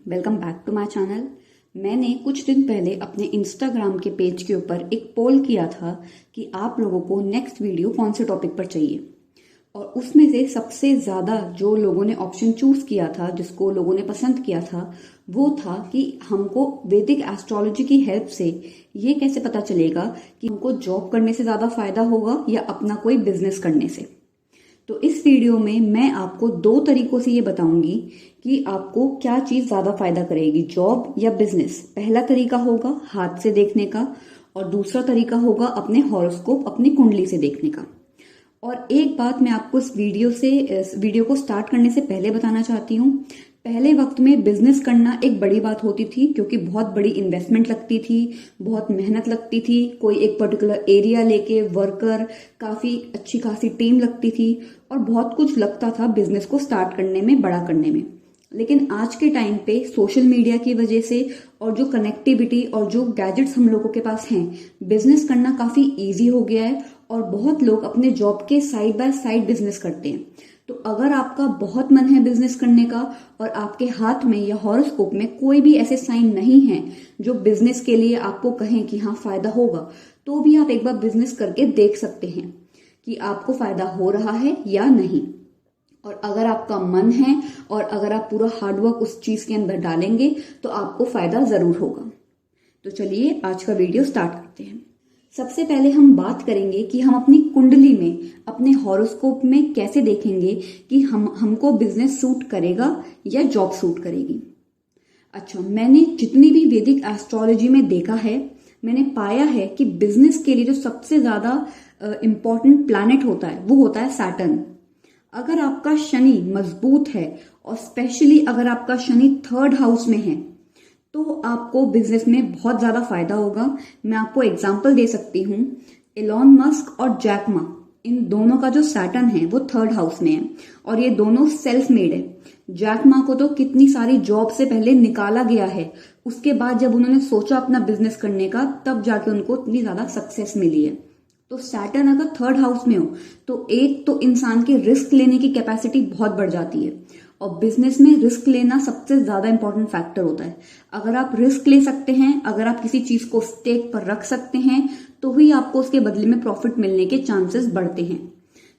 Welcome back to my channel. मैंने कुछ दिन पहले अपने इंस्टाग्राम के पेज के ऊपर एक पोल किया था कि आप लोगों को नेक्स्ट वीडियो कौन से टॉपिक पर चाहिए, और उसमें से सबसे ज़्यादा जो लोगों ने ऑप्शन चूज किया था, जिसको लोगों ने पसंद किया था, वो था कि हमको वैदिक एस्ट्रोलॉजी की हेल्प से ये कैसे पता चलेगा कि हमको जॉब करने से ज़्यादा फायदा होगा या अपना कोई बिजनेस करने से। तो इस वीडियो में मैं आपको दो तरीकों से ये बताऊंगी कि आपको क्या चीज ज्यादा फायदा करेगी, जॉब या बिजनेस। पहला तरीका होगा हाथ से देखने का और दूसरा तरीका होगा अपने हॉरोस्कोप, अपनी कुंडली से देखने का। और एक बात मैं आपको इस वीडियो को स्टार्ट करने से पहले बताना चाहती हूँ। पहले वक्त में बिजनेस करना एक बड़ी बात होती थी, क्योंकि बहुत बड़ी इन्वेस्टमेंट लगती थी, बहुत मेहनत लगती थी। कोई एक पर्टिकुलर एरिया लेके वर्कर, काफी अच्छी खासी टीम लगती थी और बहुत कुछ लगता था बिजनेस को स्टार्ट करने में, बड़ा करने में। लेकिन आज के टाइम पे सोशल मीडिया की वजह से और जो कनेक्टिविटी और जो गैजेट्स हम लोगों के पास हैं, बिजनेस करना काफी इजी हो गया है और बहुत लोग अपने जॉब के साइड बाय साइड बिजनेस करते हैं। तो अगर आपका बहुत मन है बिजनेस करने का और आपके हाथ में या हॉरोस्कोप में कोई भी ऐसे साइन नहीं है जो बिजनेस के लिए आपको कहें कि हाँ फायदा होगा, तो भी आप एक बार बिजनेस करके देख सकते हैं कि आपको फायदा हो रहा है या नहीं। और अगर आपका मन है और अगर आप पूरा हार्डवर्क उस चीज के अंदर डालेंगे तो आपको फायदा जरूर होगा। तो चलिए आज का वीडियो स्टार्ट करते हैं। सबसे पहले हम बात करेंगे कि हम अपनी कुंडली में, अपने हॉरोस्कोप में कैसे देखेंगे कि हमको बिजनेस सूट करेगा या जॉब सूट करेगी। अच्छा, मैंने जितनी भी वैदिक एस्ट्रोलॉजी में देखा है, मैंने पाया है कि बिजनेस के लिए जो सबसे ज्यादा इंपॉर्टेंट प्लैनेट होता है वो होता है सैटर्न। अगर आपका शनि मजबूत है और स्पेशली अगर आपका शनि 3rd हाउस में है तो आपको बिजनेस में बहुत ज्यादा फायदा होगा। मैं आपको एग्जांपल दे सकती हूँ। एलॉन मस्क और जैक मा, इन दोनों का जो सैटर्न है वो 3rd हाउस में है और ये दोनों सेल्फ मेड है। जैक मा को तो कितनी सारी जॉब से पहले निकाला गया है, उसके बाद जब उन्होंने सोचा अपना बिजनेस करने का तब जाके उनको इतनी ज्यादा सक्सेस मिली है। तो सैटर्न अगर 3rd हाउस में हो तो एक तो इंसान की रिस्क लेने की कैपेसिटी बहुत बढ़ जाती है, और बिजनेस में रिस्क लेना सबसे ज्यादा इंपॉर्टेंट फैक्टर होता है। अगर आप रिस्क ले सकते हैं, अगर आप किसी चीज को स्टेक पर रख सकते हैं, तो ही आपको उसके बदले में प्रॉफिट मिलने के चांसेस बढ़ते हैं।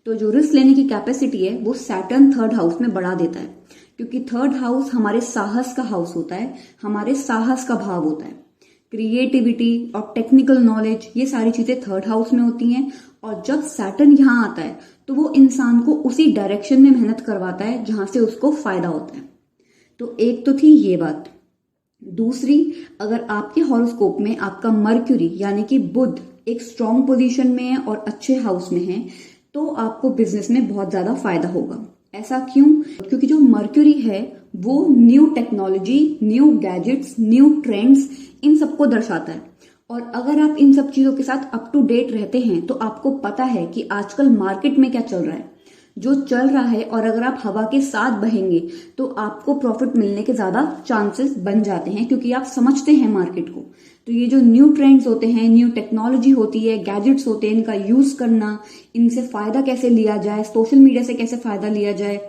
तो जो रिस्क लेने की कैपेसिटी है वो सैटर्न 3rd हाउस में बढ़ा देता है, क्योंकि 3rd हाउस हमारे साहस का हाउस होता है, हमारे साहस का भाव होता है। क्रिएटिविटी और टेक्निकल नॉलेज, ये सारी चीजें 3rd हाउस में होती हैं। और जब सैटर्न यहां आता है तो वो इंसान को उसी डायरेक्शन में मेहनत करवाता है जहां से उसको फायदा होता है। तो एक तो थी ये बात। दूसरी, अगर आपके हॉरोस्कोप में आपका मर्क्यूरी यानी कि बुध एक स्ट्रॉन्ग पोजीशन में है और अच्छे हाउस में है तो आपको बिजनेस में बहुत ज्यादा फायदा होगा। ऐसा क्यों? क्योंकि जो मर्क्यूरी है वो new technology, new gadgets, new trends, इन सबको दर्शाता है। और अगर आप इन सब चीजों के साथ अप टू डेट रहते हैं तो आपको पता है कि आजकल मार्केट में क्या चल रहा है, जो चल रहा है, और अगर आप हवा के साथ बहेंगे तो आपको प्रॉफिट मिलने के ज्यादा चांसेस बन जाते हैं, क्योंकि आप समझते हैं मार्केट को। तो ये जो न्यू ट्रेंड्स होते हैं, न्यू टेक्नोलॉजी होती है, गैजेट्स होते हैं, इनका यूज करना, इनसे फायदा कैसे लिया जाए, सोशल मीडिया से कैसे फायदा लिया जाए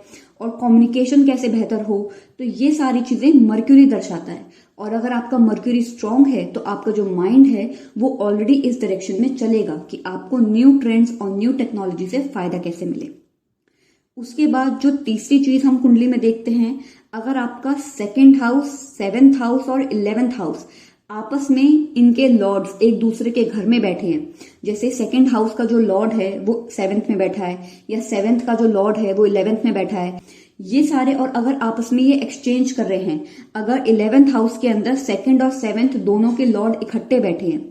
और कम्युनिकेशन कैसे बेहतर हो, तो ये सारी चीजें मर्क्यूरी दर्शाता है। और अगर आपका मर्क्यूरी स्ट्रांग है तो आपका जो माइंड है वो ऑलरेडी इस डायरेक्शन में चलेगा कि आपको न्यू ट्रेंड्स और न्यू टेक्नोलॉजी से फायदा कैसे मिले। उसके बाद जो तीसरी चीज हम कुंडली में देखते हैं, अगर आपका 2nd हाउस, 7th हाउस और 11th हाउस आपस में, इनके लॉर्ड्स एक दूसरे के घर में बैठे हैं, जैसे 2nd हाउस का जो लॉर्ड है वो 7th में बैठा है या 7th का जो लॉर्ड है वो 11th में बैठा है, ये सारे, और अगर आपस में ये एक्सचेंज कर रहे हैं, अगर 11th हाउस के अंदर 2nd और 7th दोनों के लॉर्ड इकट्ठे बैठे हैं,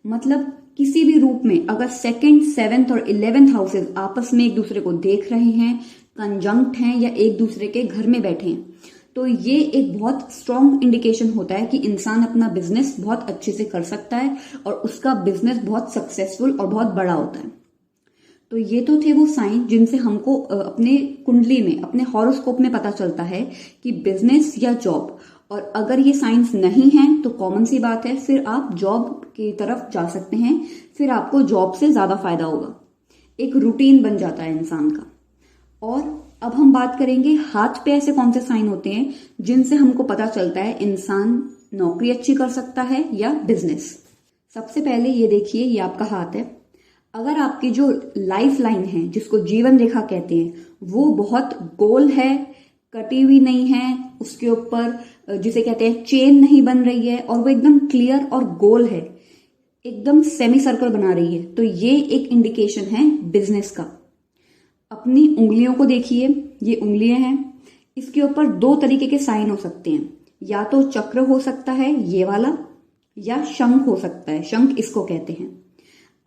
मतलब किसी भी रूप में अगर 2nd, 7th और 11th हाउसेज आपस में एक दूसरे को देख रहे हैं, कंजंक्ट हैं या एक दूसरे के घर में बैठे हैं, तो ये एक बहुत स्ट्रॉन्ग इंडिकेशन होता है कि इंसान अपना बिजनेस बहुत अच्छे से कर सकता है और उसका बिजनेस बहुत सक्सेसफुल और बहुत बड़ा होता है। तो ये तो थे वो साइन जिनसे हमको अपने कुंडली में, अपने हॉरोस्कोप में पता चलता है कि बिजनेस या जॉब। और अगर ये साइंस नहीं है तो कॉमन सी बात है, फिर आप जॉब की तरफ जा सकते हैं, फिर आपको जॉब से ज्यादा फायदा होगा। एक रूटीन बन जाता है इंसान का। और अब हम बात करेंगे हाथ पे ऐसे कौन से साइन होते हैं जिनसे हमको पता चलता है इंसान नौकरी अच्छी कर सकता है या बिजनेस। सबसे पहले ये देखिए, ये आपका हाथ है। अगर आपकी जो लाइफ लाइन है, जिसको जीवन रेखा कहते हैं, वो बहुत गोल है, कटी हुई नहीं है, उसके ऊपर जिसे कहते हैं चेन नहीं बन रही है, और वो एकदम क्लियर और गोल है, एकदम सेमी सर्कल बना रही है, तो ये एक इंडिकेशन है बिजनेस का। अपनी उंगलियों को देखिए, ये उंगलियां हैं, इसके ऊपर दो तरीके के साइन हो सकते हैं। या तो चक्र हो सकता है ये वाला, या शंख हो सकता है, शंख इसको कहते हैं।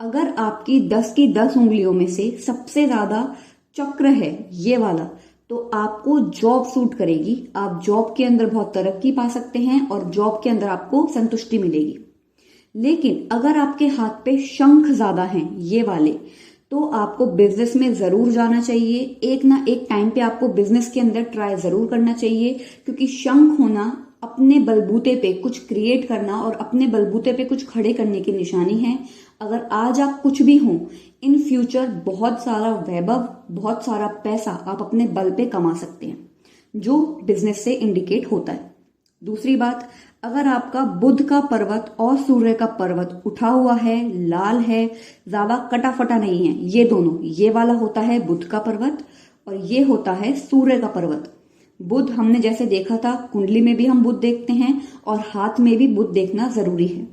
अगर आपकी 10 की 10 उंगलियों में से सबसे ज्यादा चक्र है ये वाला, तो आपको जॉब सूट करेगी, आप जॉब के अंदर बहुत तरक्की पा सकते हैं और जॉब के अंदर आपको संतुष्टि मिलेगी। लेकिन अगर आपके हाथ पे शंख ज्यादा हैं ये वाले, तो आपको बिजनेस में जरूर जाना चाहिए। एक ना एक टाइम पे आपको बिजनेस के अंदर ट्राई जरूर करना चाहिए, क्योंकि शंख होना अपने बलबूते पे कुछ क्रिएट करना और अपने बलबूते पे कुछ खड़े करने की निशानी है। अगर आज आप कुछ भी हो, इन फ्यूचर बहुत सारा वैभव, बहुत सारा पैसा आप अपने बल पे कमा सकते हैं, जो बिजनेस से इंडिकेट होता है। दूसरी बात, अगर आपका बुध का पर्वत और सूर्य का पर्वत उठा हुआ है, लाल है, ज्यादा कटा फटा नहीं है, ये दोनों, ये वाला होता है बुध का पर्वत और ये होता है सूर्य का पर्वत। बुध हमने जैसे देखा था, कुंडली में भी हम बुध देखते हैं और हाथ में भी बुध देखना जरूरी है।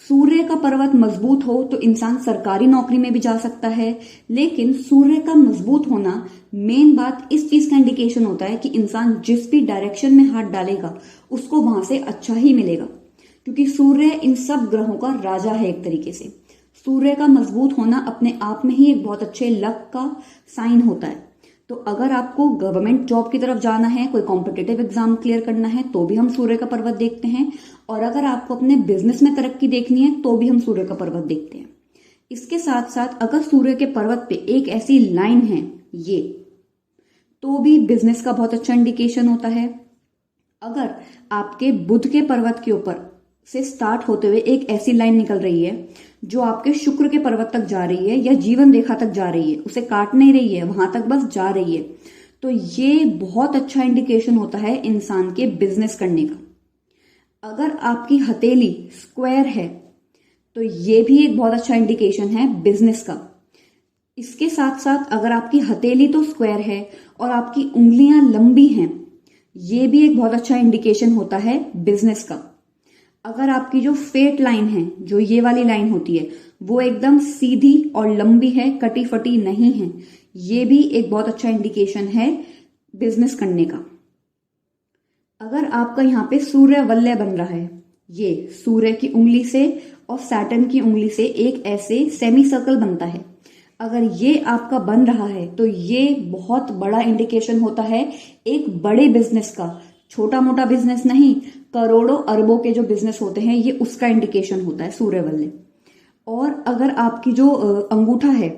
सूर्य का पर्वत मजबूत हो तो इंसान सरकारी नौकरी में भी जा सकता है, लेकिन सूर्य का मजबूत होना मेन बात इस चीज का इंडिकेशन होता है कि इंसान जिस भी डायरेक्शन में हाथ डालेगा उसको वहां से अच्छा ही मिलेगा, क्योंकि सूर्य इन सब ग्रहों का राजा है एक तरीके से। सूर्य का मजबूत होना अपने आप में ही एक बहुत अच्छे लक का साइन होता है। तो अगर आपको गवर्नमेंट जॉब की तरफ जाना है, कोई कॉम्पिटिटिव एग्जाम क्लियर करना है, तो भी हम सूर्य का पर्वत देखते हैं, और अगर आपको अपने बिजनेस में तरक्की देखनी है तो भी हम सूर्य का पर्वत देखते हैं। इसके साथ साथ अगर सूर्य के पर्वत पे एक ऐसी लाइन है ये, तो भी बिजनेस का बहुत अच्छा इंडिकेशन होता है। अगर आपके बुध के पर्वत के ऊपर से स्टार्ट होते हुए एक ऐसी लाइन निकल रही है जो आपके शुक्र के पर्वत तक जा रही है या जीवन रेखा तक जा रही है, उसे काट नहीं रही है, वहां तक बस जा रही है, तो ये बहुत अच्छा इंडिकेशन होता है इंसान के बिजनेस करने का। अगर आपकी हथेली स्क्वायर है तो ये भी एक बहुत अच्छा इंडिकेशन है बिजनेस का। इसके साथ साथ अगर आपकी हथेली तो स्क्वायर है और आपकी उंगलियां लंबी हैं, ये भी एक बहुत अच्छा इंडिकेशन होता है बिजनेस का। अगर आपकी जो फेट लाइन है, जो ये वाली लाइन होती है, वो एकदम सीधी और लंबी है, कटी फटी नहीं है, ये भी एक बहुत अच्छा इंडिकेशन है बिजनेस करने का। अगर आपका यहाँ पे सूर्य वलय बन रहा है, ये सूर्य की उंगली से और सैटर्न की उंगली से एक ऐसे सेमी सर्कल बनता है, अगर ये आपका बन रहा है तो ये बहुत बड़ा इंडिकेशन होता है एक बड़े बिजनेस का। छोटा मोटा बिजनेस नहीं, करोड़ों अरबों के जो बिजनेस होते हैं, ये उसका इंडिकेशन होता है सूर्य वलय। और अगर आपकी जो अंगूठा है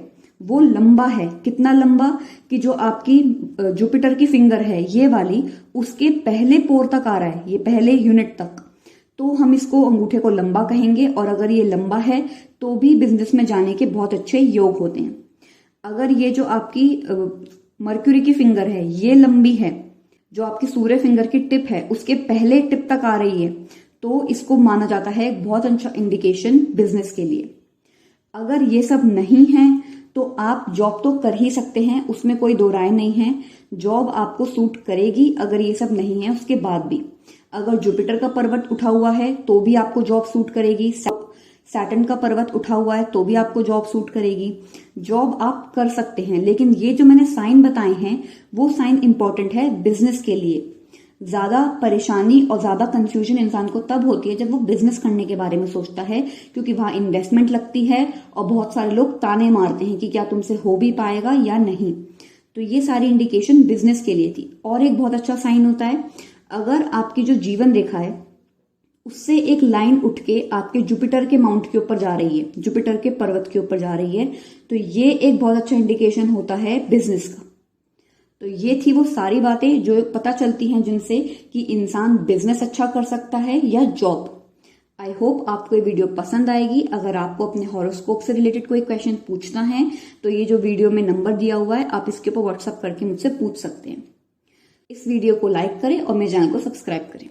वो लंबा है, कितना लंबा कि जो आपकी जुपिटर की फिंगर है ये वाली, उसके पहले पोर तक आ रहा है, ये पहले यूनिट तक, तो हम इसको अंगूठे को लंबा कहेंगे। और अगर ये लंबा है तो भी बिजनेस में जाने के बहुत अच्छे योग होते हैं। अगर ये जो आपकी मर्क्यूरी की फिंगर है ये लंबी है, जो आपकी सूर्य फिंगर की टिप है उसके पहले टिप तक आ रही है, तो इसको माना जाता है एक बहुत अच्छा इंडिकेशन बिजनेस के लिए। अगर ये सब नहीं है तो आप जॉब तो कर ही सकते हैं, उसमें कोई दो राय नहीं है, जॉब आपको सूट करेगी अगर ये सब नहीं है उसके बाद भी। अगर जुपिटर का पर्वत उठा हुआ है तो भी आपको जॉब सूट करेगी, सैटर्न का पर्वत उठा हुआ है तो भी आपको जॉब सूट करेगी, जॉब आप कर सकते हैं। लेकिन ये जो मैंने साइन बताए हैं वो साइन इंपॉर्टेंट है बिजनेस के लिए। ज्यादा परेशानी और ज्यादा कंफ्यूजन इंसान को तब होती है जब वो बिजनेस करने के बारे में सोचता है, क्योंकि वहां इन्वेस्टमेंट लगती है और बहुत सारे लोग ताने मारते हैं कि क्या तुमसे हो भी पाएगा या नहीं। तो ये सारी इंडिकेशन बिजनेस के लिए थी। और एक बहुत अच्छा साइन होता है, अगर आपकी जो जीवन रेखा है उससे एक लाइन उठ के आपके जुपिटर के माउंट के ऊपर जा रही है, जुपिटर के पर्वत के ऊपर जा रही है, तो ये एक बहुत अच्छा इंडिकेशन होता है बिजनेस का। तो ये थी वो सारी बातें जो पता चलती हैं जिनसे कि इंसान बिजनेस अच्छा कर सकता है या जॉब। आई होप आपको ये वीडियो पसंद आएगी। अगर आपको अपने हॉरोस्कोप से रिलेटेड कोई क्वेश्चन पूछना है तो ये जो वीडियो में नंबर दिया हुआ है, आप इसके ऊपर व्हाट्सएप करके मुझसे पूछ सकते हैं। इस वीडियो को लाइक करें और मेरे चैनल को सब्सक्राइब करें।